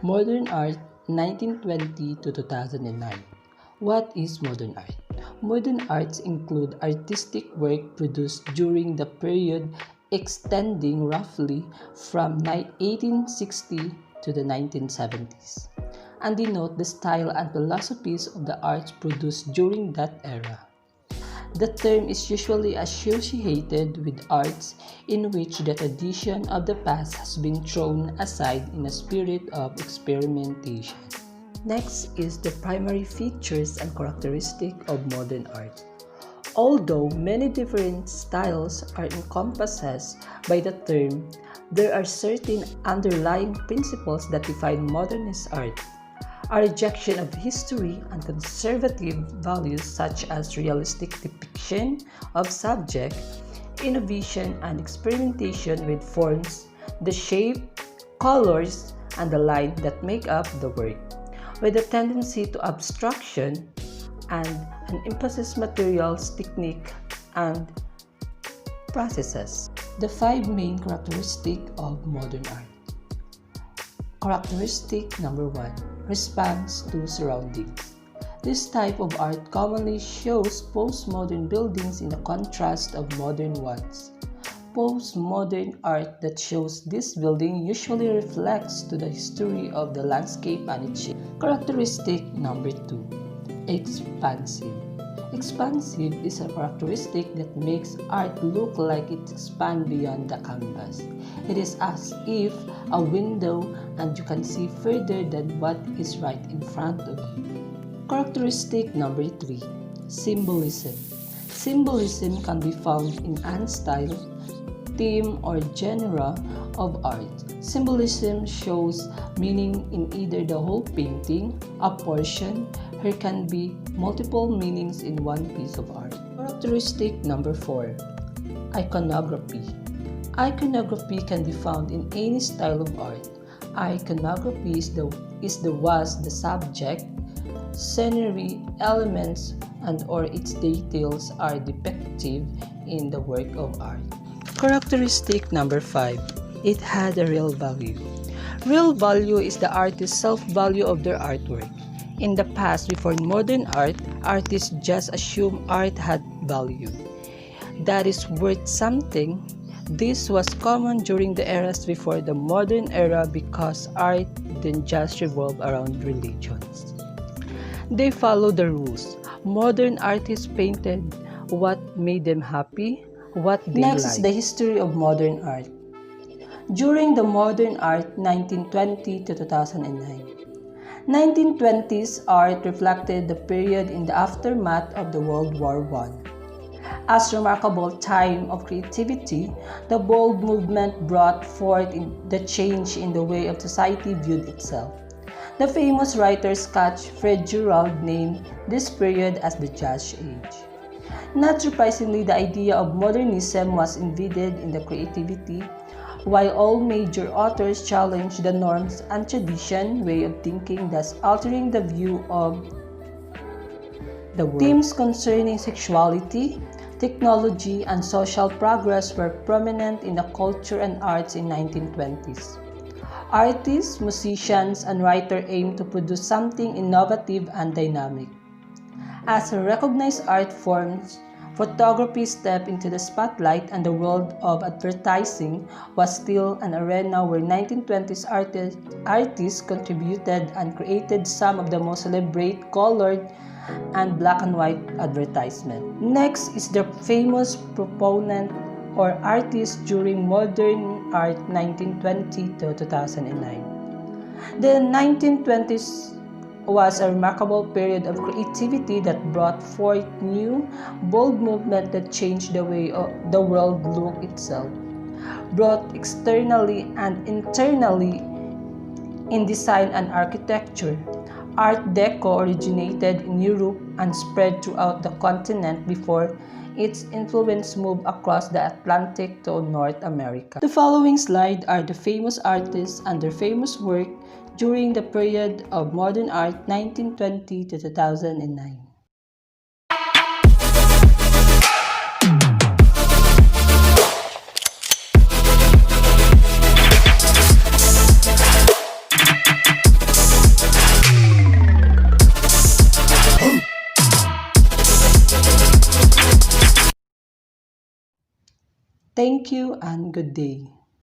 Modern art 1920 to 2009. What is modern art? Modern arts include artistic work produced during the period extending roughly from 1860 to the 1970s, and denote the style and philosophies of the arts produced during that era. The term is usually associated with arts in which the tradition of the past has been thrown aside in a spirit of experimentation. Next is the primary features and characteristics of modern art. Although many different styles are encompassed by the term, there are certain underlying principles that define modernist art. A rejection of history and conservative values such as realistic depiction of subject, innovation and experimentation with forms, the shape, colors, and the line that make up the work, with a tendency to abstraction and an emphasis materials, technique, and processes. The five main characteristics of modern art. Characteristic number 1. Response to surroundings. This type of art commonly shows postmodern buildings in the contrast of modern ones. Postmodern art that shows this building usually reflects to the history of the landscape and its shape. Characteristic number 2. Expansive. Expansive is a characteristic that makes art look like it expands beyond the canvas. It is as if a window and you can see further than what is right in front of you. Characteristic number 3. Symbolism. Symbolism can be found in any style, theme, or genre of art. Symbolism shows meaning in either the whole painting, a portion. There can be multiple meanings in one piece of art. Characteristic number 4. Iconography. Iconography can be found in any style of art. Iconography was the subject, scenery, elements, and or its details are depictive in the work of art. Characteristic number 5. It had a real value. Real value is the artist's self-value of their artwork. In the past, before modern art, artists just assumed art had value, that is worth something. This was common during the eras before the modern era because art didn't just revolve around religions. They followed the rules. Modern artists painted what made them happy, what they liked. Next is the history of modern art. During the modern art 1920 to 2009. 1920s art reflected the period in the aftermath of the World War I. As a remarkable time of creativity, the bold movement brought forth the change in the way of society viewed itself. The famous writer Scotch Fitzgerald named this period as the Jazz Age. Not surprisingly, the idea of modernism was embedded in the creativity, while all major authors challenged the norms and tradition way of thinking, thus altering the view of the world. Themes concerning sexuality, technology, and social progress were prominent in the culture and arts in 1920s. Artists, musicians, and writers aimed to produce something innovative and dynamic. As a recognized art form, photography stepped into the spotlight, and the world of advertising was still an arena where 1920s artists contributed and created some of the most celebrated colored and black and white advertisements. Next is the famous proponent or artist during modern art 1920 to 2009. The 1920s was a remarkable period of creativity that brought forth new, bold movement that changed the way the world looked itself, both externally and internally in design and architecture. Art Deco originated in Europe and spread throughout the continent before its influence moved across the Atlantic to North America. The following slide are the famous artists and their famous work during the period of modern art 1920 to 2009. Thank you and good day.